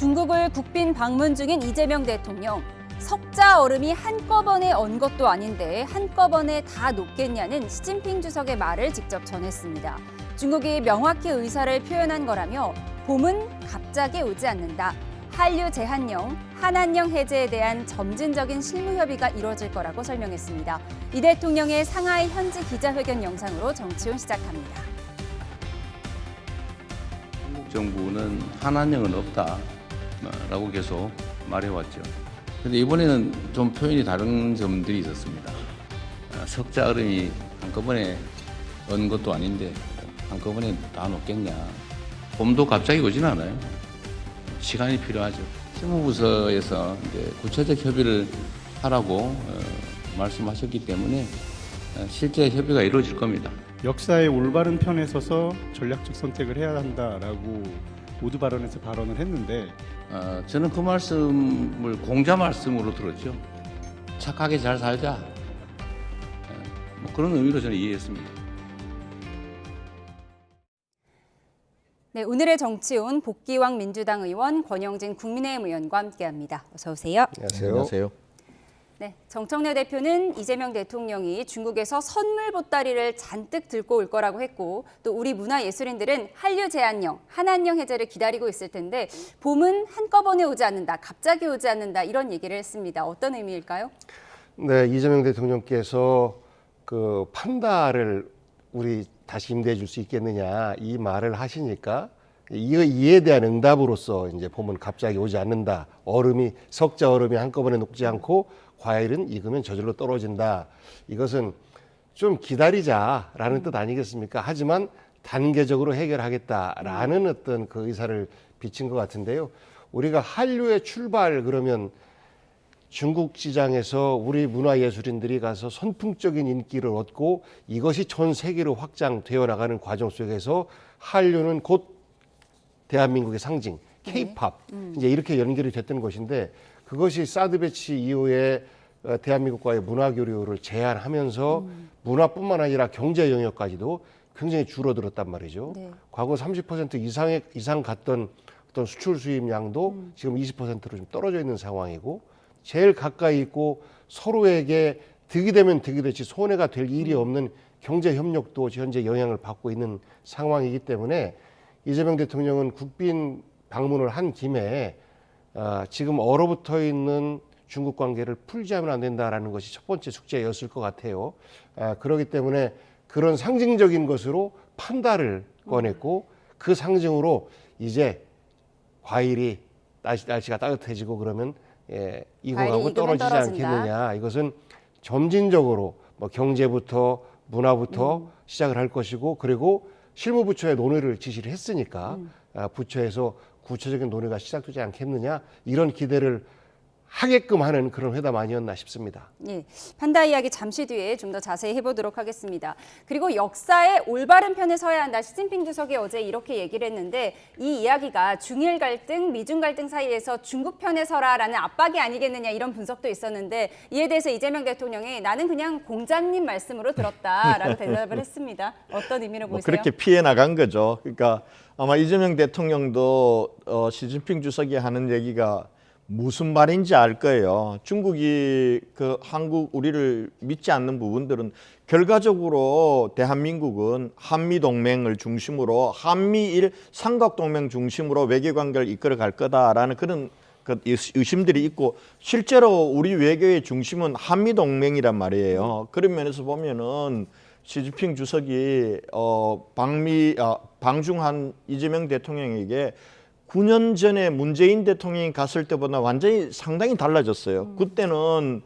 중국을 국빈 방문 중인 이재명 대통령. 석자 얼음이 한꺼번에 언 것도 아닌데 한꺼번에 다 녹겠냐는 시진핑 주석의 말을 직접 전했습니다. 중국이 명확히 의사를 표현한 거라며 봄은 갑자기 오지 않는다. 한류 제한령, 한한령 해제에 대한 점진적인 실무 협의가 이뤄질 거라고 설명했습니다. 이 대통령의 상하이 현지 기자회견 영상으로 정치훈 시작합니다. 한국 정부는 한한령은 없다라고 계속 말해왔죠. 그런데 이번에는 좀 표현이 다른 점들이 있었습니다. 석자 얼음이 한꺼번에 언 것도 아닌데 한꺼번에 다 녹겠냐. 봄도 갑자기 오진 않아요. 시간이 필요하죠. 실무부서에서 이제 구체적 협의를 하라고 말씀하셨기 때문에 실제 협의가 이루어질 겁니다. 역사의 올바른 편에 서서 전략적 선택을 해야 한다라고 모두 발언에서 발언을 했는데 저는 그 말씀을 공자 말씀으로 들었죠. 착하게 잘 살자. 뭐 그런 의미로 저는 이해했습니다. 네, 오늘의 정치온 복귀왕 민주당 의원 권영진 국민의힘 의원과 함께합니다. 어서 오세요. 안녕하세요. 네, 정청래 대표는 이재명 대통령이 중국에서 선물 보따리를 잔뜩 들고 올 거라고 했고 또 우리 문화예술인들은 한류 제한령, 한한령 해제를 기다리고 있을 텐데 봄은 한꺼번에 오지 않는다, 갑자기 오지 않는다 이런 얘기를 했습니다. 어떤 의미일까요? 네, 이재명 대통령께서 그 판다를 우리 다시 임대해 줄 수 있겠느냐 이 말을 하시니까 이에 대한 응답으로서 이제 봄은 갑자기 오지 않는다. 석자 얼음이 한꺼번에 녹지 않고 과일은 익으면 저절로 떨어진다. 이것은 좀 기다리자라는 뜻 아니겠습니까? 하지만 단계적으로 해결하겠다라는 어떤 그 의사를 비친 것 같은데요. 우리가 한류의 출발 그러면 중국 시장에서 우리 문화예술인들이 가서 선풍적인 인기를 얻고 이것이 전 세계로 확장되어 나가는 과정 속에서 한류는 곧 대한민국의 상징, K-팝 이제 이렇게 연결이 됐던 것인데 그것이 사드 배치 이후에 대한민국과의 문화 교류를 제한하면서 문화뿐만 아니라 경제 영역까지도 굉장히 줄어들었단 말이죠. 네. 과거 30% 이상 갔던 어떤 수출 수입량도 지금 20%로 좀 떨어져 있는 상황이고 제일 가까이 있고 서로에게 득이 되면 득이 되지 손해가 될 일이 없는 경제 협력도 현재 영향을 받고 있는 상황이기 때문에 이재명 대통령은 국빈 방문을 한 김에 지금 얼어붙어 있는 중국 관계를 풀지 하면 안 된다라는 것이 첫 번째 숙제였을 것 같아요. 그렇기 때문에 그런 상징적인 것으로 판다를 꺼냈고 그 상징으로 이제 과일이 날씨가 따뜻해지고 그러면 익어가고 떨어지지 않겠느냐. 이것은 점진적으로 뭐 경제부터 문화부터 시작을 할 것이고 그리고 실무부처에 논의를 지시를 했으니까 부처에서 구체적인 논의가 시작되지 않겠느냐 이런 기대를 하게끔 하는 그런 회담 아니었나 싶습니다. 예, 판다 이야기 잠시 뒤에 좀 더 자세히 해보도록 하겠습니다. 그리고 역사의 올바른 편에 서야 한다. 시진핑 주석이 어제 이렇게 얘기를 했는데 이 이야기가 중일 갈등, 미중 갈등 사이에서 중국 편에 서라라는 압박이 아니겠느냐 이런 분석도 있었는데 이에 대해서 이재명 대통령이 나는 그냥 공자님 말씀으로 들었다라고 대답을 했습니다. 어떤 의미로 보세요? 그렇게 피해 나간 거죠. 그러니까 아마 이재명 대통령도 시진핑 주석이 하는 얘기가 무슨 말인지 알 거예요. 중국이 한국 우리를 믿지 않는 부분들은 결과적으로 대한민국은 한미동맹을 중심으로 한미일 삼각동맹 중심으로 외교관계를 이끌어 갈 거다라는 그런 의심들이 있고 실제로 우리 외교의 중심은 한미동맹이란 말이에요. 그런 면에서 보면은 시진핑 주석이 방중한 이재명 대통령에게 9년 전에 문재인 대통령이 갔을 때보다 완전히 상당히 달라졌어요. 그때는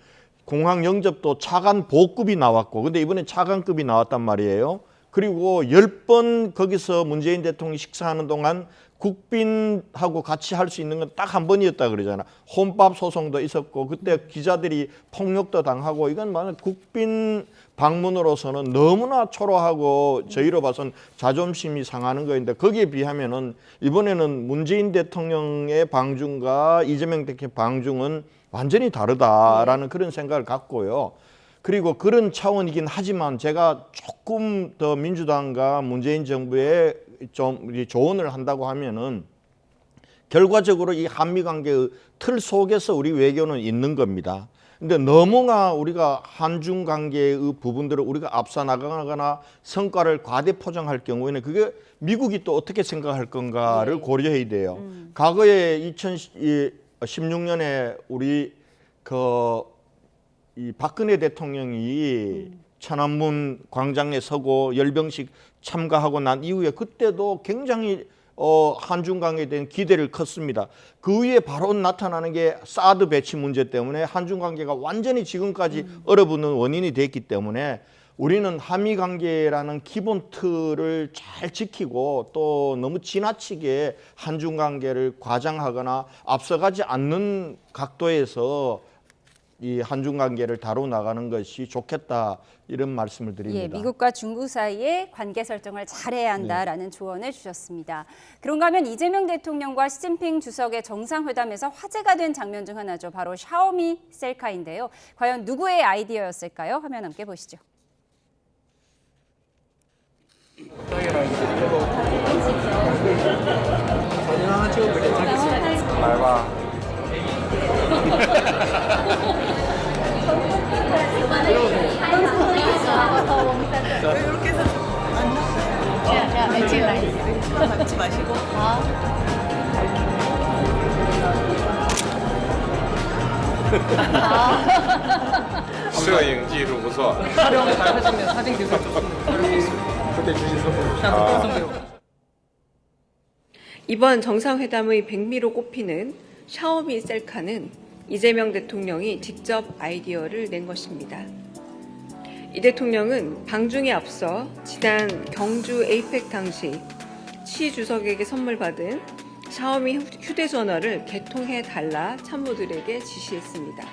공항 영접도 차관 보급이 나왔고 근데 이번에 차관급이 나왔단 말이에요. 그리고 10번 거기서 문재인 대통령이 식사하는 동안 국빈하고 같이 할 수 있는 건 딱 한 번이었다 그러잖아. 혼밥 소송도 있었고 그때 기자들이 폭력도 당하고 이건 만약 국빈 방문으로서는 너무나 초라하고 저희로 봐선 자존심이 상하는 거인데 거기에 비하면은 이번에는 문재인 대통령의 방중과 이재명 대통령 방중은 완전히 다르다라는 그런 생각을 갖고요. 그리고 그런 차원이긴 하지만 제가 조금 더 민주당과 문재인 정부에 좀 조언을 한다고 하면은 결과적으로 이 한미 관계의 틀 속에서 우리 외교는 있는 겁니다. 근데 너무나 우리가 한중 관계의 부분들을 우리가 앞서 나가거나 성과를 과대 포장할 경우에는 그게 미국이 또 어떻게 생각할 건가를 고려해야 돼요. 과거에 2016년에 우리 이 박근혜 대통령이 천안문 광장에 서고 열병식 참가하고 난 이후에 그때도 굉장히 한중 관계에 대한 기대를 컸습니다. 그 위에 바로 나타나는 게 사드 배치 문제 때문에 한중 관계가 완전히 지금까지 얼어붙는 원인이 됐기 때문에 우리는 한미 관계라는 기본 틀을 잘 지키고 또 너무 지나치게 한중 관계를 과장하거나 앞서가지 않는 각도에서 이 한중 관계를 다루 나가는 것이 좋겠다 이런 말씀을 드립니다. 예, 미국과 중국 사이의 관계 설정을 잘해야 한다라는 조언을 주셨습니다. 그런가 하면 이재명 대통령과 시진핑 주석의 정상회담에서 화제가 된 장면 중 하나죠. 바로 샤오미 셀카인데요. 과연 누구의 아이디어였을까요? 화면 함께 보시죠. 이렇게 해서 야, 지금 나 받지 마시고.摄影技术不错。 촬영 잘 하시면 사진 기술 좋습니다. 그때 주신 선물. 이번 정상회담의 백미로 꼽히는 샤오미 셀카는 이재명 대통령이 직접 아이디어를 낸 것입니다. 이 대통령은 방중에 앞서 지난 경주 에이펙 당시 시 주석에게 선물 받은 샤오미 휴대전화를 개통해달라 참모들에게 지시했습니다.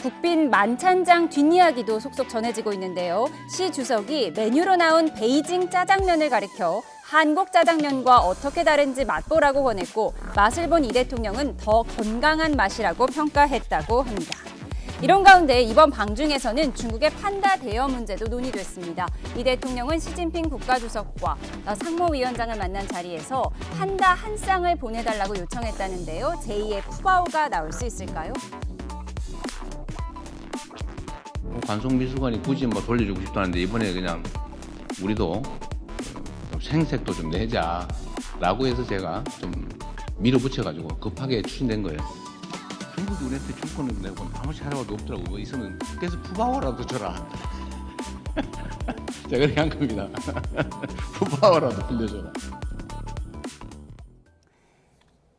국빈 만찬장 뒷이야기도 속속 전해지고 있는데요. 시 주석이 메뉴로 나온 베이징 짜장면을 가리켜 한국 짜장면과 어떻게 다른지 맛보라고 권했고 맛을 본 이 대통령은 더 건강한 맛이라고 평가했다고 합니다. 이런 가운데 이번 방중에서는 중국의 판다 대여 문제도 논의됐습니다. 이 대통령은 시진핑 국가주석과 상무위원장을 만난 자리에서 판다 한 쌍을 보내달라고 요청했다는데요. 제2의 푸바오가 나올 수 있을까요? 관속미술관이 굳이 뭐 돌려주고 싶다는데 이번에 그냥 우리도 좀 생색도 좀 내자라고 해서 제가 좀 밀어붙여가지고 급하게 추진된 거예요. 중국이 우리한테 줄거는 내고 아무 차려봐도 없더라고. 뭐 있으면 그래서 푸바오라도 줘라. 제가 그렇게 한 겁니다. 푸바오라도 빌려줘라.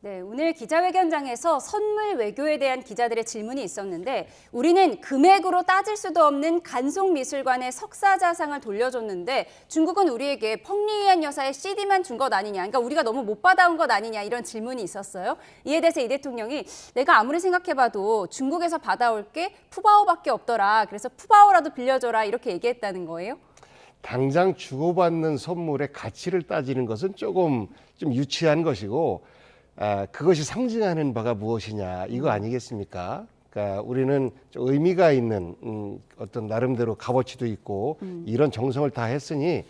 네, 오늘 기자회견장에서 선물 외교에 대한 기자들의 질문이 있었는데 우리는 금액으로 따질 수도 없는 간송미술관의 석사자상을 돌려줬는데 중국은 우리에게 펑리히안 여사의 CD만 준 것 아니냐, 그러니까 우리가 너무 못 받아온 것 아니냐 이런 질문이 있었어요. 이에 대해서 이 대통령이 내가 아무리 생각해봐도 중국에서 받아올 게 푸바오밖에 없더라. 그래서 푸바오라도 빌려줘라 이렇게 얘기했다는 거예요. 당장 주고받는 선물의 가치를 따지는 것은 조금 좀 유치한 것이고 그것이 상징하는 바가 무엇이냐 이거 아니겠습니까? 그러니까 우리는 좀 의미가 있는 어떤 나름대로 값어치도 있고 이런 정성을 다 했으니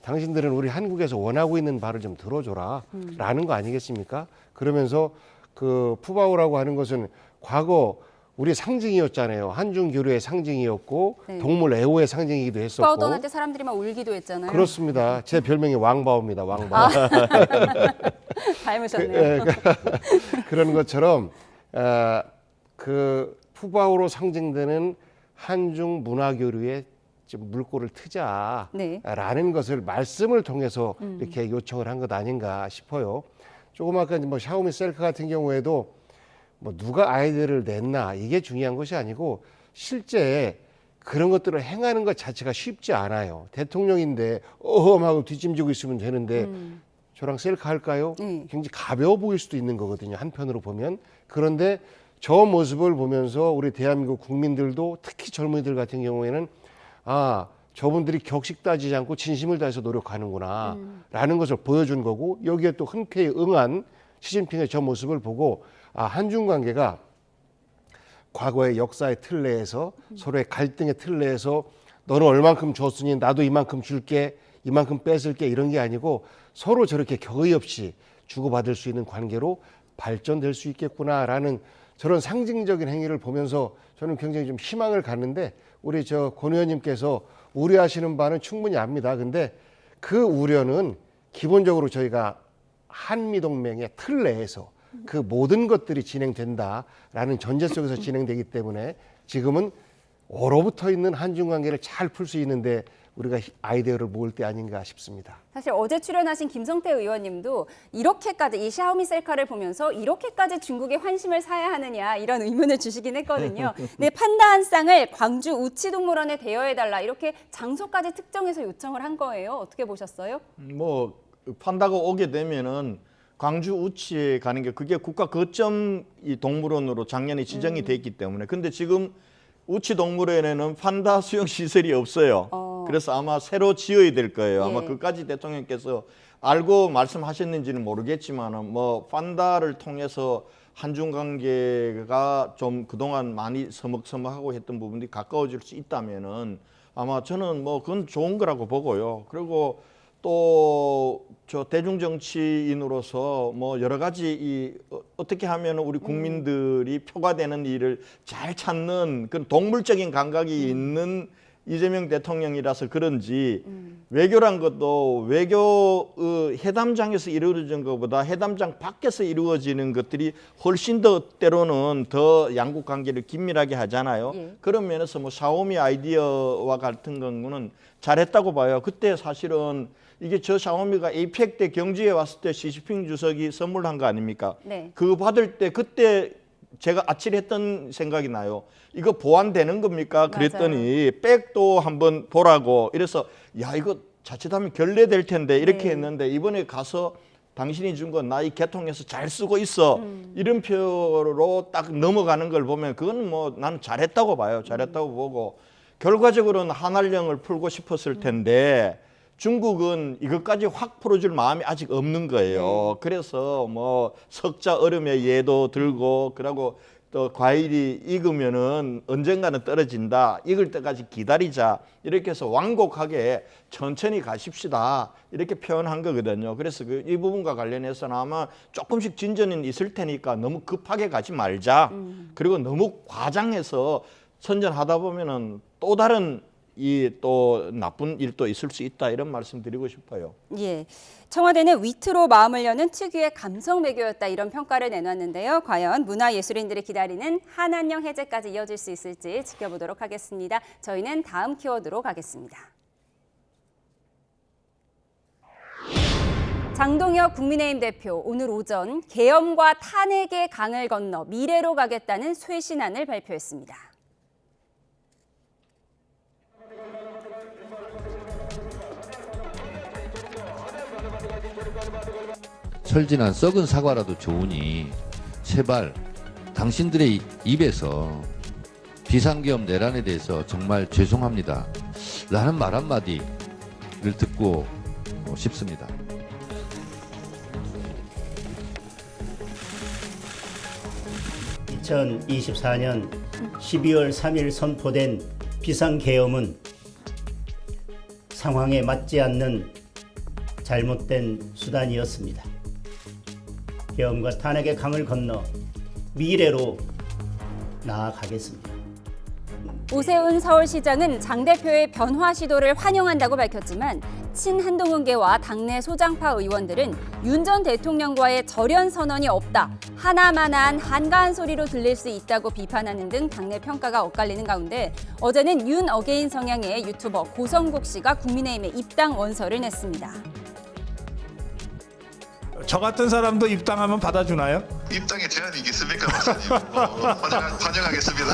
당신들은 우리 한국에서 원하고 있는 바를 좀 들어줘라 라는 거 아니겠습니까? 그러면서 그 푸바오라고 하는 것은 과거 우리 상징이었잖아요. 한중 교류의 상징이었고 네. 동물 애호의 상징이기도 했었고. 푸바오 떠날 때 사람들이 막 울기도 했잖아요. 그렇습니다. 제 별명이 왕바오입니다. 왕바오. 닮으셨네요. 그런 것처럼 그 푸바오로 상징되는 한중 문화 교류에 좀 물꼬를 트자라는 것을 말씀을 통해서 이렇게 요청을 한 것 아닌가 싶어요. 조금 아까 뭐 샤오미 셀카 같은 경우에도 뭐 누가 아이디어를 냈나 이게 중요한 것이 아니고 실제 그런 것들을 행하는 것 자체가 쉽지 않아요. 대통령인데 어험하고 뒷짐지고 있으면 되는데 저랑 셀카 할까요? 굉장히 가벼워 보일 수도 있는 거거든요. 한편으로 보면. 그런데 저 모습을 보면서 우리 대한민국 국민들도 특히 젊은이들 같은 경우에는 아, 저분들이 격식 따지지 않고 진심을 다해서 노력하는구나 라는 것을 보여준 거고 여기에 또 흔쾌히 응한 시진핑의 저 모습을 보고 아, 한중 관계가 과거의 역사의 틀 내에서 서로의 갈등의 틀 내에서 너는 얼만큼 줬으니 나도 이만큼 줄게 이만큼 뺏을게 이런 게 아니고 서로 저렇게 격의 없이 주고받을 수 있는 관계로 발전될 수 있겠구나라는 저런 상징적인 행위를 보면서 저는 굉장히 좀 희망을 갖는데 우리 권 의원님께서 우려하시는 바는 충분히 압니다. 근데 그 우려는 기본적으로 저희가 한미동맹의 틀 내에서 그 모든 것들이 진행된다라는 전제 속에서 진행되기 때문에 지금은 얼어붙어 있는 한중 관계를 잘 풀 수 있는데 우리가 아이디어를 모을 때 아닌가 싶습니다. 사실 어제 출연하신 김성태 의원님도 이렇게까지 이 샤오미 셀카를 보면서 이렇게까지 중국에 환심을 사야 하느냐 이런 의문을 주시긴 했거든요. 네, 판다 한 쌍을 광주 우치동물원에 대여해달라 이렇게 장소까지 특정해서 요청을 한 거예요. 어떻게 보셨어요? 뭐 판다가 오게 되면은 광주 우치에 가는 게 그게 국가 거점 이 동물원으로 작년에 지정이 돼 있기 때문에 근데 지금 우치 동물원에는 판다 수용 시설이 없어요. 그래서 아마 새로 지어야 될 거예요. 아마 그까지 대통령께서 알고 말씀하셨는지는 모르겠지만은 뭐 판다를 통해서 한중 관계가 좀 그동안 많이 서먹서먹하고 했던 부분이 가까워질 수 있다면은 아마 저는 뭐 그건 좋은 거라고 보고요. 그리고 또 저 대중 정치인으로서 뭐 여러 가지 어떻게 하면 우리 국민들이 표가 되는 일을 잘 찾는 그런 동물적인 감각이 있는 이재명 대통령이라서 그런지 외교란 것도 외교 회담장에서 이루어진 것보다 회담장 밖에서 이루어지는 것들이 훨씬 더 때로는 더 양국 관계를 긴밀하게 하잖아요. 그런 면에서 뭐 샤오미 아이디어와 같은 경우는 잘했다고 봐요. 그때 사실은 이게 저 샤오미가 에이펙 때 경주에 왔을 때 시진핑 주석이 선물한 거 아닙니까? 네. 그거 받을 때 그때 제가 아찔했던 생각이 나요. 이거 보완되는 겁니까? 그랬더니 백도 한번 보라고 이래서 야 이거 자칫하면 결례될 텐데 이렇게 했는데 이번에 가서 당신이 준 건 나 이 개통해서 잘 쓰고 있어. 이런 표로 딱 넘어가는 걸 보면 그건 뭐 나는 잘했다고 봐요. 잘했다고 보고 결과적으로는 한한령을 풀고 싶었을 텐데 중국은 이것까지 확 풀어줄 마음이 아직 없는 거예요. 그래서 뭐 석자 얼음에 얘도 들고 그러고 또 과일이 익으면은 언젠가는 떨어진다. 익을 때까지 기다리자. 이렇게 해서 완곡하게 천천히 가십시다. 이렇게 표현한 거거든요. 그래서 이 부분과 관련해서는 아마 조금씩 진전은 있을 테니까 너무 급하게 가지 말자. 그리고 너무 과장해서 선전하다 보면은 또 다른 또 나쁜 일도 있을 수 있다 이런 말씀 드리고 싶어요. 예, 청와대는 위트로 마음을 여는 특유의 감성 외교였다 이런 평가를 내놨는데요. 과연 문화예술인들이 기다리는 한한령 해제까지 이어질 수 있을지 지켜보도록 하겠습니다. 저희는 다음 키워드로 가겠습니다. 장동혁 국민의힘 대표 오늘 오전 계엄과 탄핵의 강을 건너 미래로 가겠다는 쇄신안을 발표했습니다. 철진한 썩은 사과라도 좋으니 제발 당신들의 입에서 비상계엄 내란에 대해서 정말 죄송합니다 라는 말 한마디를 듣고 싶습니다. (2024년 12월 3일) 선포된 비상계엄은 상황에 맞지 않는 잘못된 수단이었습니다. 계엄과 탄핵의 강을 건너 미래로 나아가겠습니다. 오세훈 서울시장은 장 대표의 변화 시도를 환영한다고 밝혔지만 친한동훈계와 당내 소장파 의원들은 윤 전 대통령과의 절연 선언이 없다, 하나만한 한가한 소리로 들릴 수 있다고 비판하는 등 당내 평가가 엇갈리는 가운데 어제는 윤 어게인 성향의 유튜버 고성국 씨가 국민의힘에 입당 원서를 냈습니다. 저 같은 사람도 입당하면 받아주나요? 입당에 제한이 있겠습니까, 박사님? 환영하겠습니다.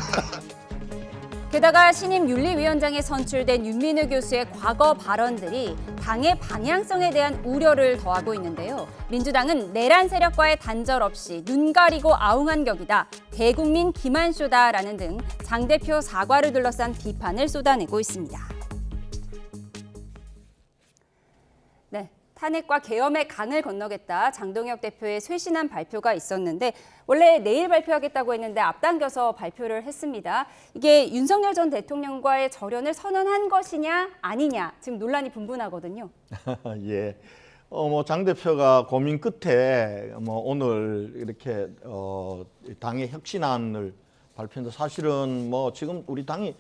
게다가 신임 윤리위원장에 선출된 윤민우 교수의 과거 발언들이 당의 방향성에 대한 우려를 더하고 있는데요. 민주당은 내란 세력과의 단절 없이 눈 가리고 아웅한 격이다, 대국민 기만쇼다라는 등 장 대표 사과를 둘러싼 비판을 쏟아내고 있습니다. 네. 탄핵과 계엄의 강을 건너겠다 장동혁 대표의 쇄신안 발표가 있었는데 원래 내일 발표하겠다고 했는데 앞당겨서 발표를 했습니다. 이게 윤석열 전 대통령과의 절연을 선언한 것이냐 아니냐 지금 논란이 분분하거든요. 예. 뭐 장 대표가 고민 끝에 뭐 오늘 이렇게 당의 혁신안을 발표했는데 사실은 뭐 지금 우리 당이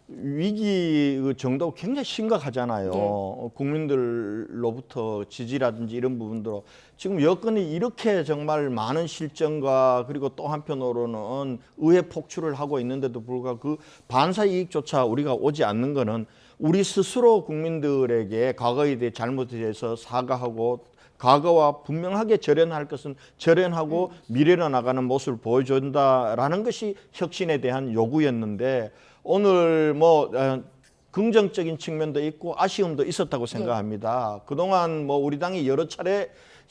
위기 그 정도가 굉장히 심각하잖아요. 네. 국민들로부터 지지라든지 이런 부분들로 지금 여건이 이렇게 정말 많은 실정과 그리고 또 한편으로는 의회 폭출을 하고 있는데도 불구하고 그 반사 이익조차 우리가 오지 않는 거는 우리 스스로 국민들에게 과거에 대해 잘못에 대해서 사과하고 과거와 분명하게 절연할 것은 절연하고 미래로 나가는 모습을 보여준다라는 것이 혁신에 대한 요구였는데 오늘 뭐 긍정적인 측면도 있고 아쉬움도 있었다고 생각합니다. 그동안 뭐 우리 당이 여러 차례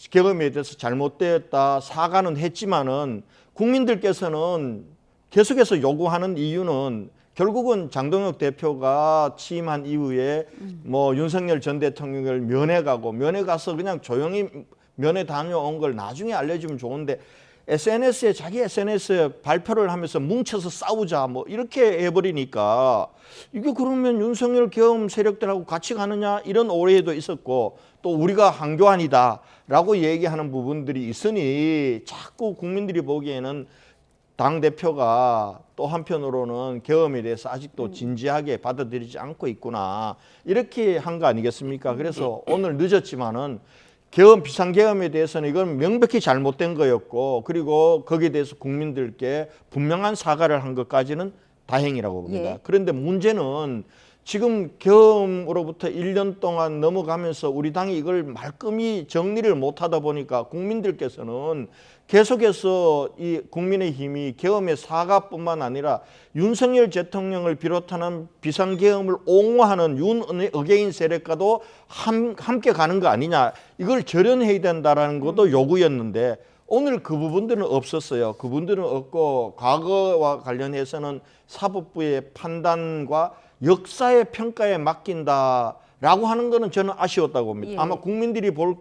경험에 대해서 잘못되었다 사과는 했지만은 국민들께서는 계속해서 요구하는 이유는 결국은 장동혁 대표가 취임한 이후에 뭐 윤석열 전 대통령을 면회 가서 그냥 조용히 면회 다녀온 걸 나중에 알려주면 좋은데 자기 SNS에 발표를 하면서 뭉쳐서 싸우자 뭐 이렇게 해버리니까 이게 그러면 윤석열 계엄 세력들하고 같이 가느냐 이런 오해도 있었고 또 우리가 한교안이다라고 얘기하는 부분들이 있으니 자꾸 국민들이 보기에는 당대표가 또 한편으로는 계엄에 대해서 아직도 진지하게 받아들이지 않고 있구나 이렇게 한 거 아니겠습니까? 그래서 오늘 늦었지만은 계엄, 비상계엄에 대해서는 이건 명백히 잘못된 거였고 그리고 거기에 대해서 국민들께 분명한 사과를 한 것까지는 다행이라고 봅니다. 예. 그런데 문제는 지금 계엄으로부터 1년 동안 넘어가면서 우리 당이 이걸 말끔히 정리를 못하다 보니까 국민들께서는 계속해서 이 국민의힘이 계엄의 사과뿐만 아니라 윤석열 대통령을 비롯하는 비상계엄을 옹호하는 윤어게인 세력과도 함께 가는 거 아니냐 이걸 절연해야 된다라는 것도 요구였는데 오늘 그 부분들은 없었어요. 그 부분들은 없고 과거와 관련해서는 사법부의 판단과 역사의 평가에 맡긴다라고 하는 거는 저는 아쉬웠다고 봅니다. 예. 아마 국민들이 볼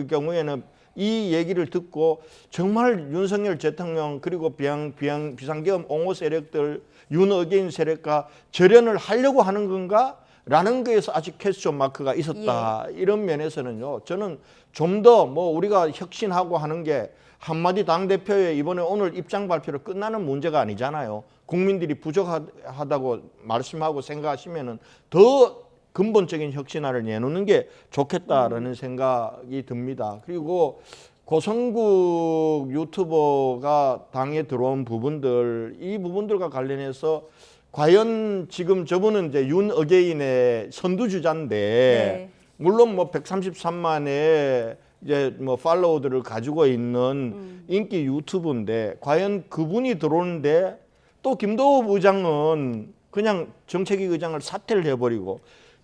경우에는 이 얘기를 듣고 정말 윤석열 대통령 그리고 비상계엄 옹호 세력들 윤어게인 세력과 절연을 하려고 하는 건가? 라는 거에서 아직 퀘스천 마크가 있었다. 예. 이런 면에서는요. 저는 좀 더 뭐 우리가 혁신하고 하는 게 한마디 당대표의 이번에 오늘 입장 발표로 끝나는 문제가 아니잖아요. 국민들이 부족하다고 말씀하고 생각하시면은 더 근본적인 혁신안을 내놓는 게 좋겠다라는 생각이 듭니다. 그리고 고성국 유튜버가 당에 들어온 부분들, 이 부분들과 관련해서 과연 지금 저분은 이제 윤어게인의 선두주자인데 네. 물론 뭐 133만의 이제 뭐 팔로워들을 가지고 있는 인기 유튜브인데 과연 그분이 들어오는데 또 김도읍 의장은 그냥 정책위 의장을 사퇴를 해버리고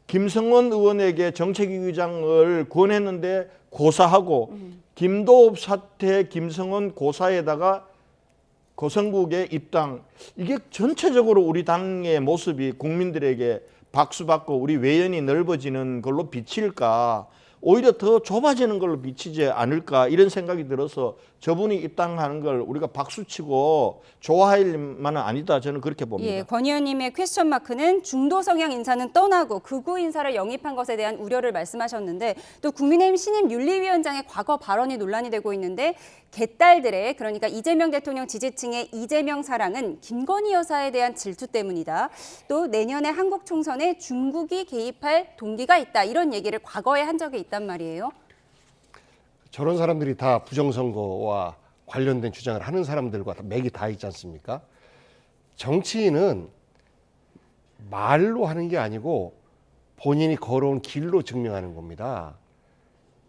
김성원 의원에게 정책위 의장을 권했는데 고사하고 김도읍 사퇴, 김성원 고사에다가 고성국의 입당 이게 전체적으로 우리 당의 모습이 국민들에게 박수받고 우리 외연이 넓어지는 걸로 비칠까 오히려 더 좁아지는 걸로 비치지 않을까 이런 생각이 들어서 저분이 입당하는 걸 우리가 박수치고 좋아할 만은 아니다 저는 그렇게 봅니다. 예, 권 의원님의 퀘스천 마크는 중도 성향 인사는 떠나고 극우 인사를 영입한 것에 대한 우려를 말씀하셨는데 또 국민의힘 신임 윤리위원장의 과거 발언이 논란이 되고 있는데 개딸들의 그러니까 이재명 대통령 지지층의 이재명 사랑은 김건희 여사에 대한 질투 때문이다. 또 내년에 한국 총선에 중국이 개입할 동기가 있다. 이런 얘기를 과거에 한 적이 있단 말이에요. 저런 사람들이 다 부정선거와 관련된 주장을 하는 사람들과 맥이 다 있지 않습니까? 정치인은 말로 하는 게 아니고 본인이 걸어온 길로 증명하는 겁니다.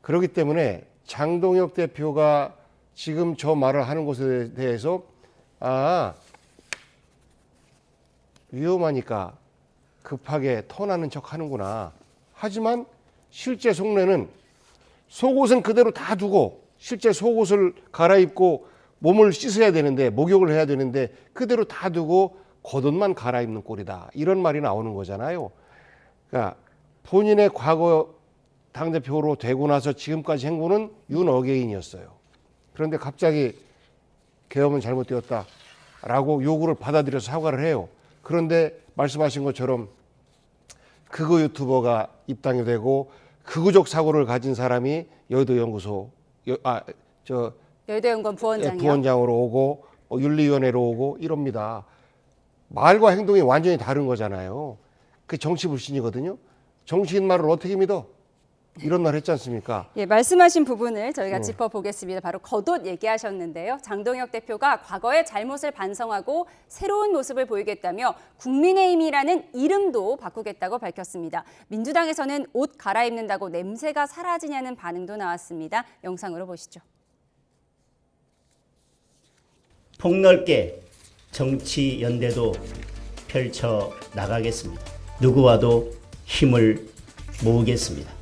그렇기 때문에 장동혁 대표가 지금 저 말을 하는 것에 대해서 위험하니까 급하게 턴하는 척 하는구나. 하지만 실제 속내는 속옷은 그대로 다 두고 실제 속옷을 갈아입고 몸을 씻어야 되는데 목욕을 해야 되는데 그대로 다 두고 겉옷만 갈아입는 꼴이다. 이런 말이 나오는 거잖아요. 그러니까 본인의 과거 당대표로 되고 나서 지금까지 행보는 윤어게인이었어요. 그런데 갑자기 계엄은 잘못되었다라고 요구를 받아들여서 사과를 해요. 그런데 말씀하신 것처럼 극우 유튜버가 입당이 되고 극우적 사고를 가진 사람이 여의도 연구소 여의도연구원 부원장이요. 부원장으로 오고 윤리위원회로 오고 이럽니다. 말과 행동이 완전히 다른 거잖아요. 그 정치 불신이거든요. 정치인 말을 어떻게 믿어? 이런 말 했지 않습니까? 예, 말씀하신 부분을 저희가 짚어보겠습니다. 바로 겉옷 얘기하셨는데요. 장동혁 대표가 과거의 잘못을 반성하고 새로운 모습을 보이겠다며 국민의힘이라는 이름도 바꾸겠다고 밝혔습니다. 민주당에서는 옷 갈아입는다고 냄새가 사라지냐는 반응도 나왔습니다. 영상으로 보시죠. 폭넓게 정치 연대도 펼쳐 나가겠습니다. 누구와도 힘을 모으겠습니다.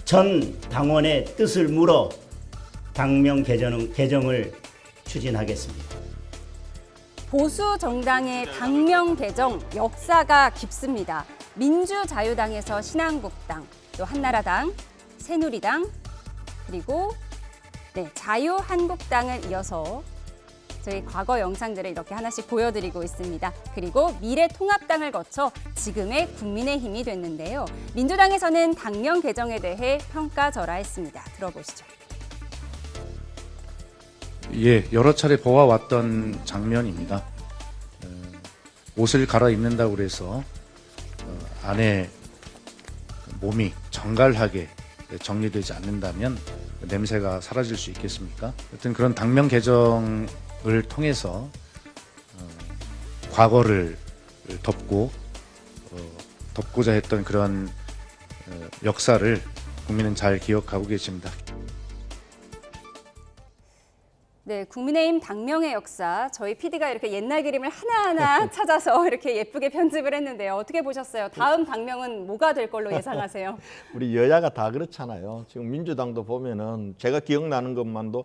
전 당원의 뜻을 물어 당명 개정을 추진하겠습니다. 보수 정당의 당명 개정 역사가 깊습니다. 민주자유당에서 신한국당, 또 한나라당, 새누리당, 그리고 자유한국당을 이어서 저희 과거 영상들을 이렇게 하나씩 보여드리고 있습니다. 그리고 미래통합당을 거쳐 지금의 국민의힘이 됐는데요. 민주당에서는 당명 개정에 대해 평가절하했습니다. 들어보시죠. 예, 여러 차례 보아왔던 장면입니다. 옷을 갈아입는다고 그래서 안에 몸이 정갈하게 정리되지 않는다면 냄새가 사라질 수 있겠습니까? 하여튼 그런 당명 개정을 통해서 과거를 덮고자 했던 그런 역사를 국민은 잘 기억하고 계십니다. 네, 국민의힘 당명의 역사, 저희 PD가 이렇게 옛날 그림을 하나하나 찾아서 이렇게 예쁘게 편집을 했는데요. 어떻게 보셨어요? 다음 당명은 뭐가 될 걸로 예상하세요? 우리 여야가 다 그렇잖아요. 지금 민주당도 보면은 제가 기억나는 것만도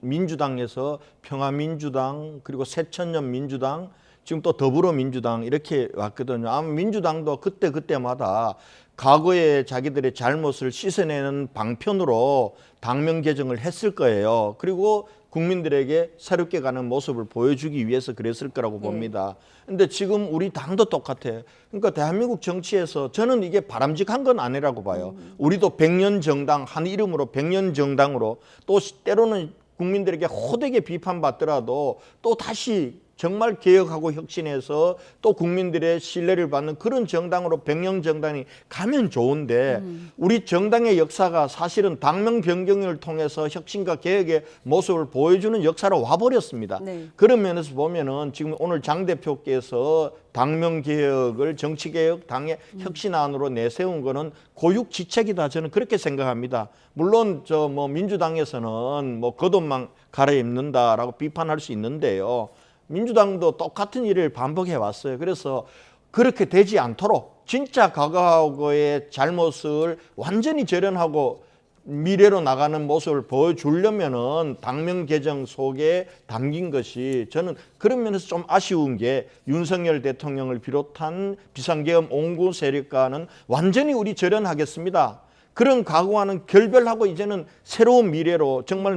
민주당에서 평화민주당, 그리고 새천년민주당, 지금 또 더불어민주당 이렇게 왔거든요. 아마 민주당도 그때마다 과거에 자기들의 잘못을 씻어내는 방편으로 당명 개정을 했을 거예요. 그리고 국민들에게 새롭게 가는 모습을 보여주기 위해서 그랬을 거라고 봅니다. 근데 지금 우리 당도 똑같아요. 그러니까 대한민국 정치에서 저는 이게 바람직한 건 아니라고 봐요. 우리도 100년 정당, 한 이름으로 100년 정당으로 또 때로는 국민들에게 호되게 비판받더라도 또 다시 정말 개혁하고 혁신해서 또 국민들의 신뢰를 받는 그런 정당으로 100년 정당이 가면 좋은데 우리 정당의 역사가 사실은 당명 변경을 통해서 혁신과 개혁의 모습을 보여주는 역사로 와버렸습니다. 네. 그런 면에서 보면은 지금 오늘 장 대표께서 당명 개혁을 정치개혁 당의 혁신안으로 내세운 거는 고육지책이다, 저는 그렇게 생각합니다. 물론 민주당에서는 겉옷만 갈아입는다라고 비판할 수 있는데요. 민주당도 똑같은 일을 반복해 왔어요. 그래서 그렇게 되지 않도록 진짜 과거의 잘못을 완전히 재련하고 미래로 나가는 모습을 보여주려면은 당명 개정 속에 담긴 것이, 저는 그런 면에서 좀 아쉬운 게 윤석열 대통령을 비롯한 비상계엄 옹구 세력과는 완전히 우리 재련하겠습니다, 그런 각오와는 결별하고 이제는 새로운 미래로 정말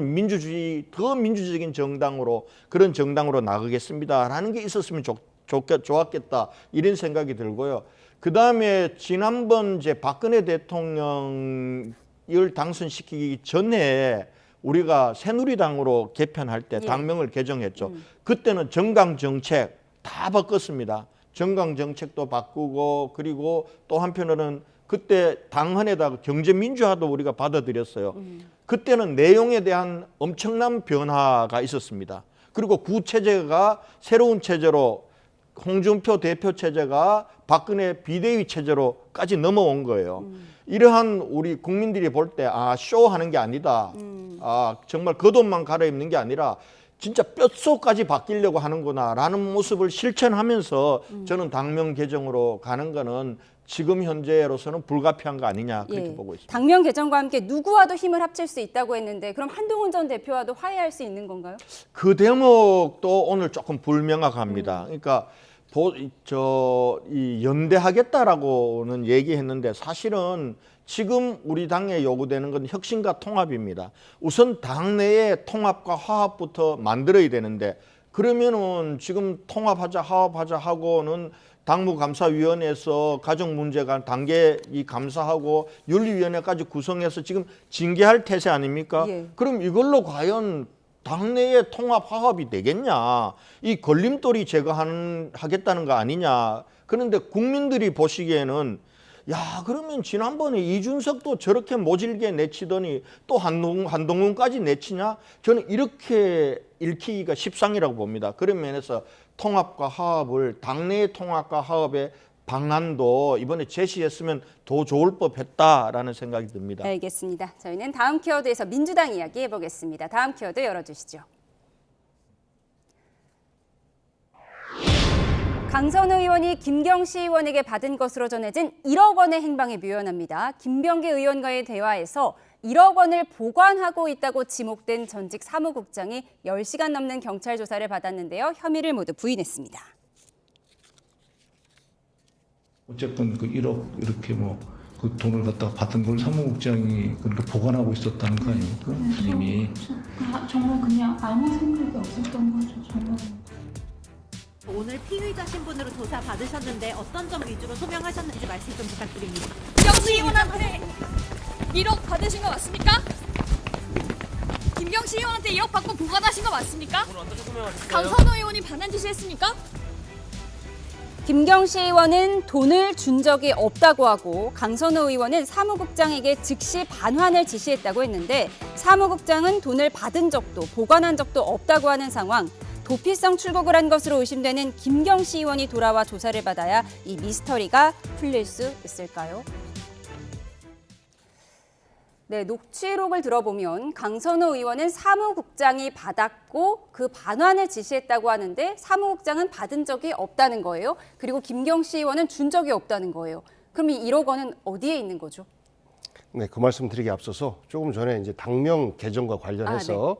더 민주적인 정당으로, 그런 정당으로 나가겠습니다라는 게 있었으면 좋았겠다, 이런 생각이 들고요. 그 다음에 지난번 박근혜 대통령을 당선시키기 전에 우리가 새누리당으로 개편할 때 당명을 개정했죠. 그때는 정강정책 다 바꿨습니다. 정강정책도 바꾸고, 그리고 또 한편으로는 그때 당헌에다가 경제민주화도 우리가 받아들였어요. 그때는 내용에 대한 엄청난 변화가 있었습니다. 그리고 구체제가 새로운 체제로, 홍준표 대표 체제가 박근혜 비대위 체제로까지 넘어온 거예요. 이러한 우리 국민들이 볼 때 쇼하는 게 아니다, 정말 겉옷만 갈아입는 게 아니라 진짜 뼛속까지 바뀌려고 하는구나라는 모습을 실천하면서 저는 당명 개정으로 가는 거는 지금 현재로서는 불가피한 거 아니냐, 그렇게 보고 있습니다. 당명 개정과 함께 누구와도 힘을 합칠 수 있다고 했는데 그럼 한동훈 전 대표와도 화해할 수 있는 건가요? 그 대목도 오늘 조금 불명확합니다. 그러니까 이 연대하겠다라고는 얘기했는데 사실은 지금 우리 당에 요구되는 건 혁신과 통합입니다. 우선 당내의 통합과 화합부터 만들어야 되는데, 그러면은 지금 통합하자, 화합하자 하고는 당무감사위원회에서 가정문제가 단계 이 감사하고 윤리위원회까지 구성해서 지금 징계할 태세 아닙니까? 예. 그럼 이걸로 과연 당내의 통합 화합이 되겠냐? 이 걸림돌이 제거하겠다는 거 아니냐? 그런데 국민들이 보시기에는 야, 그러면 지난번에 이준석도 저렇게 모질게 내치더니 또 한동훈까지 내치냐? 저는 이렇게 읽히기가 십상이라고 봅니다. 그런 면에서 통합과 화합을, 당내의 통합과 화합의 방안도 이번에 제시했으면 더 좋을 법했다라는 생각이 듭니다. 알겠습니다. 저희는 다음 키워드에서 민주당 이야기 해보겠습니다. 다음 키워드 열어주시죠. 강선우 의원이 김경시 의원에게 받은 것으로 전해진 1억 원의 행방이 묘연합니다. 김병기 의원과의 대화에서 1억 원을 보관하고 있다고 지목된 전직 사무국장이 10시간 넘는 경찰 조사를 받았는데요. 혐의를 모두 부인했습니다. 어쨌건 그 1억 이렇게 뭐 그 돈을 갖다가 받은 걸 사무국장이 그렇게 보관하고 있었다는 거 아닙니까? 이미 정말 그냥 아무 생각이 없었던 거죠. 정말. 오늘 피의자 신분으로 조사 받으셨는데 어떤 점 위주로 소명하셨는지 말씀 좀 부탁드립니다. 김경시 의원한테 1억 받으신 거 맞습니까? 김경시 의원한테 2억 받고 보관하신 거 맞습니까? 강선우 의원이 반환 지시했습니까? 김경시 의원은 돈을 준 적이 없다고 하고 강선우 의원은 사무국장에게 즉시 반환을 지시했다고 했는데 사무국장은 돈을 받은 적도 보관한 적도 없다고 하는 상황. 도피성 출국을 한 것으로 의심되는 김경시 의원이 돌아와 조사를 받아야 이 미스터리가 풀릴 수 있을까요? 네, 녹취록을 들어보면 강선우 의원은 사무국장이 받았고 그 반환을 지시했다고 하는데 사무국장은 받은 적이 없다는 거예요. 그리고 김경시 의원은 준 적이 없다는 거예요. 그럼 이 1억 원은 어디에 있는 거죠? 네, 그 말씀 드리기 앞서서 조금 전에 이제 당명 개정과 관련해서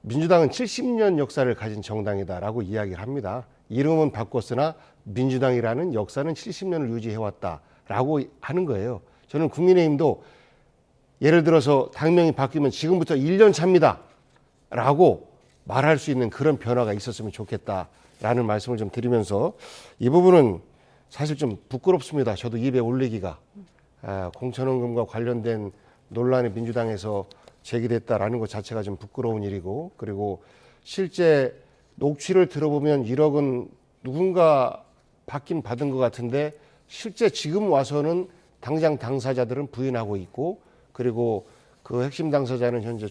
민주당은 70년 역사를 가진 정당이다라고 이야기를 합니다. 이름은 바꿨으나 민주당이라는 역사는 70년을 유지해왔다라고 하는 거예요. 저는 국민의힘도 예를 들어서 당명이 바뀌면 지금부터 1년 차입니다 라고 말할 수 있는 그런 변화가 있었으면 좋겠다라는 말씀을 좀 드리면서 이 부분은 사실 좀 부끄럽습니다. 저도 입에 올리기가. 공천원금과 관련된 논란이 민주당에서 제기됐다라는 것 자체가 좀 부끄러운 일이고, 그리고 실제 녹취를 들어보면 1억은 누군가 받긴 받은 것 같은데 실제 지금 와서는 당장 당사자들은 부인하고 있고, 그리고 그 핵심 당사자는 현재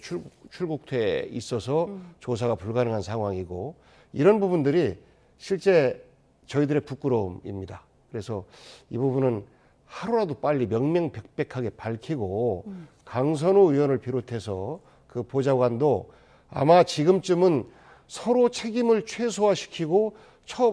출국태에 있어서 조사가 불가능한 상황이고, 이런 부분들이 실제 저희들의 부끄러움입니다. 그래서 이 부분은 하루라도 빨리 명명백백하게 밝히고 강선우 의원을 비롯해서 그 보좌관도 아마 지금쯤은 서로 책임을 최소화시키고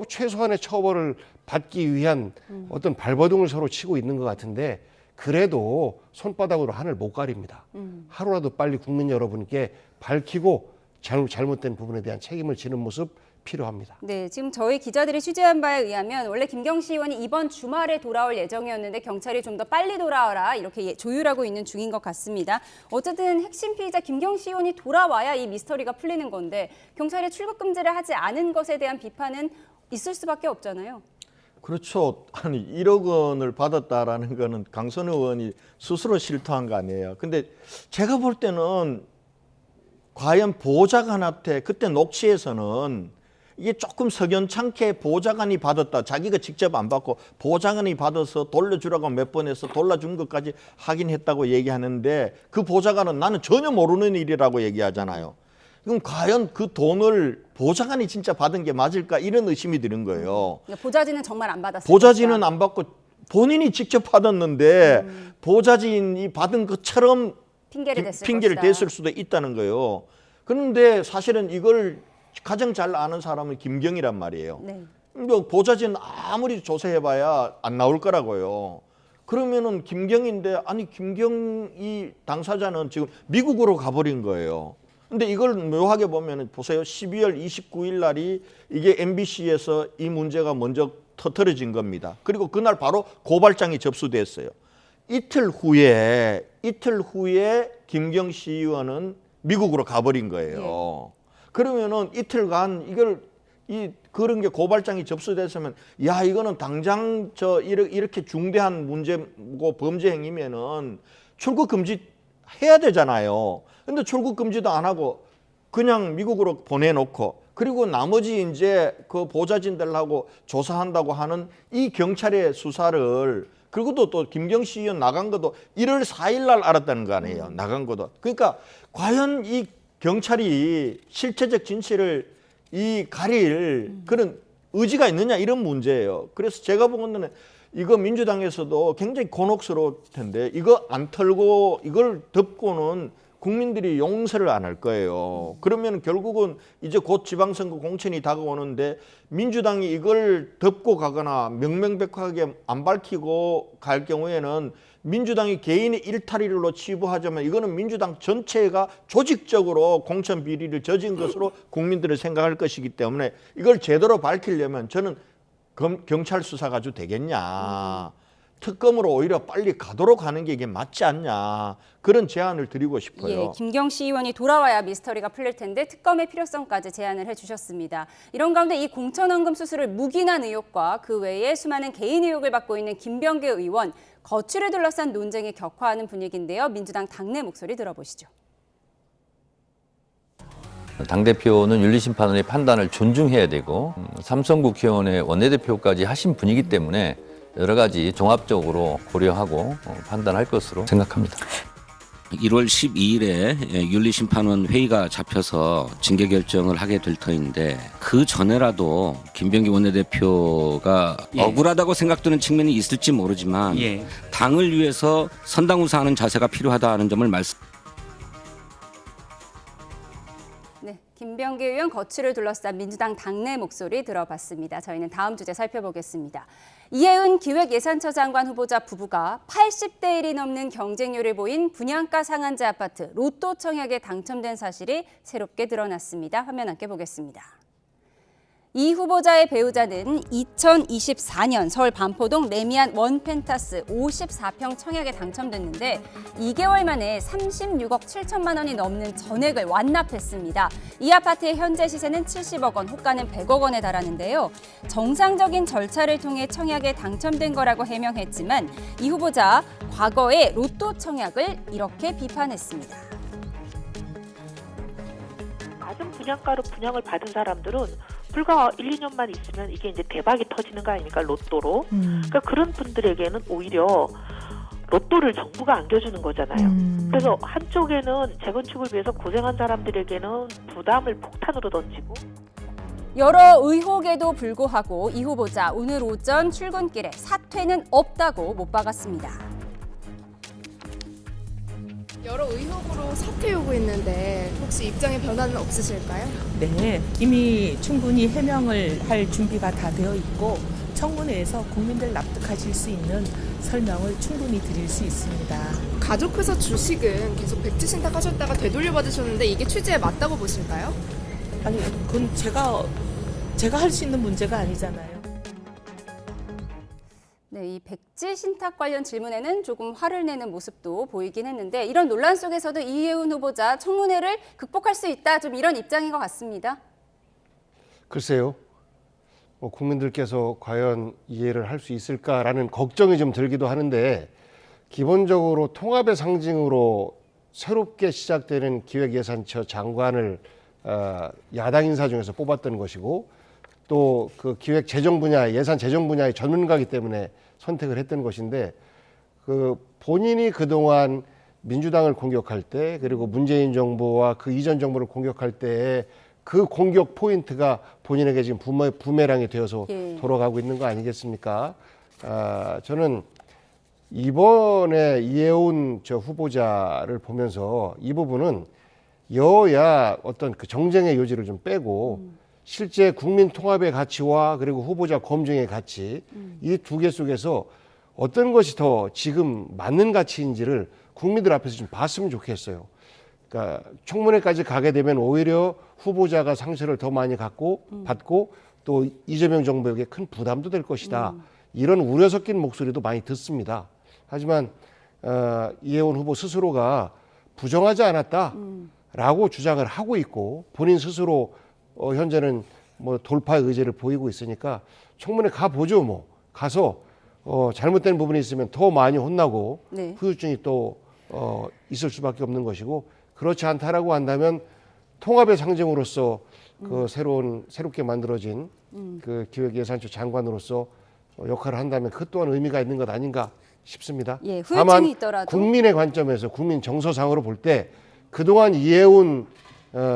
최소한의 처벌을 받기 위한 어떤 발버둥을 서로 치고 있는 것 같은데, 그래도 손바닥으로 하늘 못 가립니다. 하루라도 빨리 국민 여러분께 밝히고 잘못된 부분에 대한 책임을 지는 모습 필요합니다. 네, 지금 저희 기자들이 취재한 바에 의하면 원래 김경시 의원이 이번 주말에 돌아올 예정이었는데 경찰이 좀 더 빨리 돌아와라 이렇게 조율하고 있는 중인 것 같습니다. 어쨌든 핵심 피의자 김경시 의원이 돌아와야 이 미스터리가 풀리는 건데 경찰이 출국 금지를 하지 않은 것에 대한 비판은 있을 수밖에 없잖아요. 그렇죠. 아니 1억 원을 받았다라는 거는 강선우 의원이 스스로 실토한 거 아니에요. 근데 제가 볼 때는 과연 보좌관한테 그때 녹취에서는 이게 조금 석연찮게 보좌관이 받았다. 자기가 직접 안 받고 보좌관이 받아서 돌려주라고 몇 번 해서 돌려준 것까지 하긴 했다고 얘기하는데, 그 보좌관은 나는 전혀 모르는 일이라고 얘기하잖아요. 그럼 과연 그 돈을 보좌관이 진짜 받은 게 맞을까, 이런 의심이 드는 거예요. 보좌진은 정말 안 받았어요. 보좌진은 안 받고 본인이 직접 받았는데 보좌진이 받은 것처럼 핑계를 댔을 수도 있다는 거예요. 그런데 사실은 이걸 가장 잘 아는 사람은 김경이란 말이에요. 네. 보좌진 아무리 조사해봐야 안 나올 거라고요. 그러면은 김경인데, 아니 김경이 당사자는 지금 미국으로 가버린 거예요. 근데 이걸 묘하게 보면 보세요. 12월 29일 날이 이게 MBC에서 이 문제가 먼저 터뜨려진 겁니다. 그리고 그날 바로 고발장이 접수됐어요. 이틀 후에 김경시 의원은 미국으로 가버린 거예요. 그러면은 이틀간 이걸 그런 게 고발장이 접수됐으면 야 이거는 당장 이렇게 중대한 문제고 범죄 행위면은 출국 금지 해야 되잖아요. 근데 출국 금지도 안 하고 그냥 미국으로 보내놓고 그리고 나머지 이제 그 보좌진들하고 조사한다고 하는 이 경찰의 수사를 그리고 또 김경식 의원 나간 것도 1월 4일 날 알았다는 거 아니에요. 나간 것도. 그러니까 과연 이 경찰이 실체적 진실을 가릴 그런 의지가 있느냐 이런 문제예요. 그래서 제가 보고는 이거 민주당에서도 굉장히 곤혹스러울 텐데 이거 안 털고 이걸 덮고는 국민들이 용서를 안 할 거예요. 그러면 결국은 이제 곧 지방선거 공천이 다가오는데 민주당이 이걸 덮고 가거나 명명백백하게 안 밝히고 갈 경우에는 민주당이 개인의 일탈일로 치부하자면 이거는 민주당 전체가 조직적으로 공천 비리를 저진 것으로 국민들은 생각할 것이기 때문에 이걸 제대로 밝히려면 저는 경찰 수사 가지고 되겠냐. 특검으로 오히려 빨리 가도록 하는 게 이게 맞지 않냐. 그런 제안을 드리고 싶어요. 예, 김경식 의원이 돌아와야 미스터리가 풀릴 텐데 특검의 필요성까지 제안을 해주셨습니다. 이런 가운데 이 공천원금 수수를 묵인한 의혹과 그 외에 수많은 개인 의혹을 받고 있는 김병기 의원, 거취를 둘러싼 논쟁이 격화하는 분위기인데요. 민주당 당내 목소리 들어보시죠. 당대표는 윤리심판원의 판단을 존중해야 되고 삼성 국회의원의 원내대표까지 하신 분이기 때문에 여러 가지 종합적으로 고려하고 판단할 것으로 생각합니다. 1월 12일에 윤리심판원 회의가 잡혀서 징계 결정을 하게 될 터인데 그 전에라도 김병기 원내대표가 억울하다고 생각되는 측면이 있을지 모르지만 당을 위해서 선당우사하는 자세가 필요하다는 점을 말씀. 네, 김병기 의원 거취를 둘러싼 민주당 당내 목소리 들어봤습니다. 저희는 다음 주제 살펴보겠습니다. 이해은 기획예산처 장관 후보자 부부가 80대 1이 넘는 경쟁률을 보인 분양가 상한제 아파트 로또 청약에 당첨된 사실이 새롭게 드러났습니다. 화면 함께 보겠습니다. 이 후보자의 배우자는 2024년 서울 반포동 레미안 원펜타스 54평 청약에 당첨됐는데 2개월 만에 36억 7천만 원이 넘는 전액을 완납했습니다. 이 아파트의 현재 시세는 70억 원, 호가는 100억 원에 달하는데요. 정상적인 절차를 통해 청약에 당첨된 거라고 해명했지만 이 후보자 과거에 로또 청약을 이렇게 비판했습니다. 낮은 분양가로 분양을 받은 사람들은 불과 1, 2년만 있으면 이게 이제 대박이 터지는 거 아닙니까? 로또로. 그러니까 그런 분들에게는 오히려 로또를 정부가 안겨주는 거잖아요. 그래서 한쪽에는 재건축을 위해서 고생한 사람들에게는 부담을 폭탄으로 던지고 여러 의혹에도 불구하고 이 후보자 오늘 오전 출근길에 사퇴는 없다고 못 박았습니다. 여러 의혹으로 사퇴 요구했는데 혹시 입장의 변화는 없으실까요? 네, 이미 충분히 해명을 할 준비가 다 되어 있고 청문회에서 국민들 납득하실 수 있는 설명을 충분히 드릴 수 있습니다. 가족회사 주식은 계속 백지 신탁하셨다가 되돌려 받으셨는데 이게 취지에 맞다고 보실까요? 아니, 그건 제가 할 수 있는 문제가 아니잖아요. 네, 이 백지 신탁 관련 질문에는 조금 화를 내는 모습도 보이긴 했는데 이런 논란 속에서도 이해운 후보자 청문회를 극복할 수 있다, 좀 이런 입장인 것 같습니다. 글쎄요. 국민들께서 과연 이해를 할 수 있을까라는 걱정이 좀 들기도 하는데 기본적으로 통합의 상징으로 새롭게 시작되는 기획예산처 장관을 야당 인사 중에서 뽑았던 것이고 또 그 기획 재정 분야, 예산 재정 분야의 전문가이기 때문에 선택을 했던 것인데 그 본인이 그동안 민주당을 공격할 때 그리고 문재인 정부와 그 이전 정부를 공격할 때의 그 공격 포인트가 본인에게 지금 부메랑이 되어서 돌아가고 있는 거 아니겠습니까? 저는 이번에 이해운 후보자를 보면서 이 부분은 여야 어떤 그 정쟁의 요지를 좀 빼고 실제 국민 통합의 가치와 그리고 후보자 검증의 가치 이 두 개 속에서 어떤 것이 더 지금 맞는 가치인지를 국민들 앞에서 좀 봤으면 좋겠어요. 그러니까 청문회까지 가게 되면 오히려 후보자가 상처를 더 많이 받고 또 이재명 정부에게 큰 부담도 될 것이다. 이런 우려 섞인 목소리도 많이 듣습니다. 하지만 이해운 후보 스스로가 부정하지 않았다라고 주장을 하고 있고 본인 스스로 현재는 뭐 돌파 의지를 보이고 있으니까 청문회 가보죠. 뭐 가서 잘못된 부분이 있으면 더 많이 혼나고 네. 후유증이 또 있을 수밖에 없는 것이고, 그렇지 않다라고 한다면 통합의 상징으로서 그 새롭게 만들어진 그 기획예산처 장관으로서 역할을 한다면 그 또한 의미가 있는 것 아닌가 싶습니다. 예, 후유증이 다만 있더라도 국민의 관점에서, 국민 정서상으로 볼 때 그동안 이해운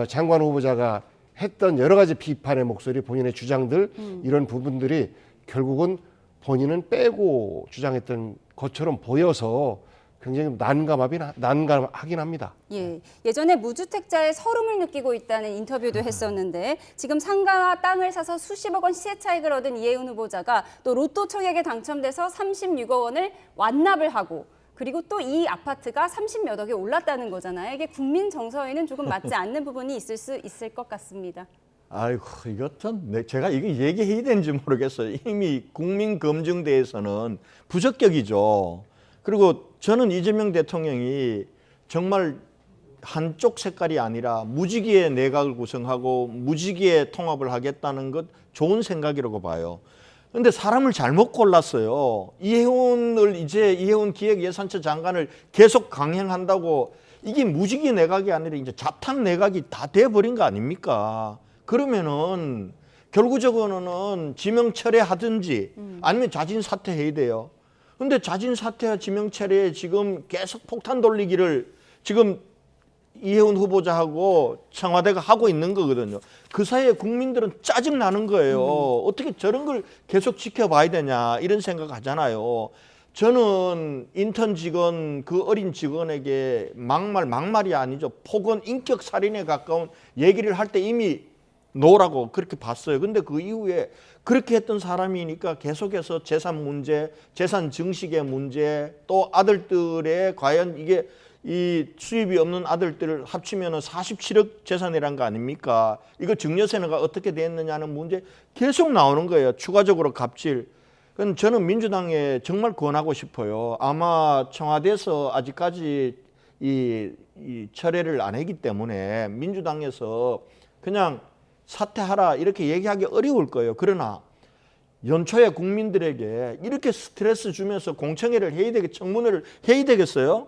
장관 후보자가 했던 여러 가지 비판의 목소리, 본인의 주장들, 이런 부분들이 결국은 본인은 빼고 주장했던 것처럼 보여서 굉장히 난감하긴 합니다. 예, 예전에 무주택자의 서름을 느끼고 있다는 인터뷰도 했었는데 지금 상가와 땅을 사서 수십억 원 시세 차익을 얻은 이해운 후보자가 또 로또 청약에 당첨돼서 36억 원을 완납을 하고, 그리고 또 이 아파트가 30몇 억에 올랐다는 거잖아요. 이게 국민 정서에는 조금 맞지 않는 부분이 있을 수 있을 것 같습니다. 아이고, 이거 제가 이거 얘기해야 되는지 모르겠어요. 이미 국민검증대에서는 부적격이죠. 그리고 저는 이재명 대통령이 정말 한쪽 색깔이 아니라 무지개의 내각을 구성하고 무지개의 통합을 하겠다는 것 좋은 생각이라고 봐요. 근데 사람을 잘못 골랐어요. 이해운 기획예산처 장관을 계속 강행한다고 이게 무지개 내각이 아니라 이제 자탕 내각이 다 돼버린 거 아닙니까? 그러면은 결국적으로는 지명 철회하든지 아니면 자진 사퇴해야 돼요. 근데 자진 사퇴와 지명 철회에 지금 계속 폭탄 돌리기를 지금 이해운 후보자하고 청와대가 하고 있는 거거든요. 그 사이에 국민들은 짜증 나는 거예요. 어떻게 저런 걸 계속 지켜봐야 되냐 이런 생각 하잖아요. 저는 인턴 직원, 그 어린 직원에게 막말이 아니죠. 폭언, 인격 살인에 가까운 얘기를 할 때 이미 노라고 그렇게 봤어요. 근데 그 이후에 그렇게 했던 사람이니까 계속해서 재산 문제, 재산 증식의 문제, 또 아들들의 과연 이게 이 수입이 없는 아들들을 합치면 47억 재산이란 거 아닙니까? 이거 증여세가 어떻게 됐느냐는 문제 계속 나오는 거예요. 추가적으로 갑질. 그건 저는 민주당에 정말 권하고 싶어요. 아마 청와대에서 아직까지 이 철회를 안 했기 때문에 민주당에서 그냥 사퇴하라 이렇게 얘기하기 어려울 거예요. 그러나 연초에 국민들에게 이렇게 스트레스 주면서 공청회를 해야 청문회를 해야 되겠어요?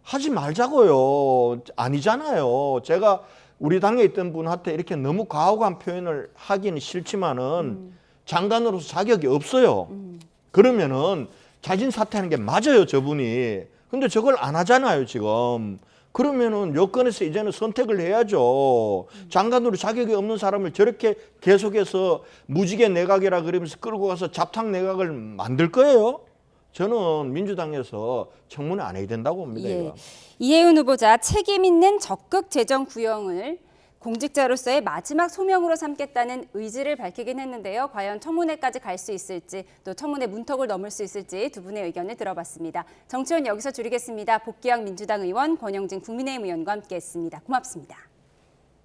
하지 말자고요. 아니잖아요. 제가 우리 당에 있던 분한테 이렇게 너무 과혹한 표현을 하기는 싫지만은 장관으로서 자격이 없어요. 그러면은 자진 사퇴하는 게 맞아요, 저분이. 근데 저걸 안 하잖아요, 지금. 그러면은 여건에서 이제는 선택을 해야죠. 장관으로 자격이 없는 사람을 저렇게 계속해서 무지개 내각이라 그러면서 끌고 가서 잡탕 내각을 만들 거예요? 저는 민주당에서 청문회 안 해야 된다고 봅니다. 예. 이해운 후보자 책임 있는 적극 재정 구형을 공직자로서의 마지막 소명으로 삼겠다는 의지를 밝히긴 했는데요. 과연 청문회까지 갈 수 있을지, 또 청문회 문턱을 넘을 수 있을지 두 분의 의견을 들어봤습니다. 정치원 여기서 줄이겠습니다. 복귀학 민주당 의원, 권영진 국민의힘 의원과 함께했습니다. 고맙습니다.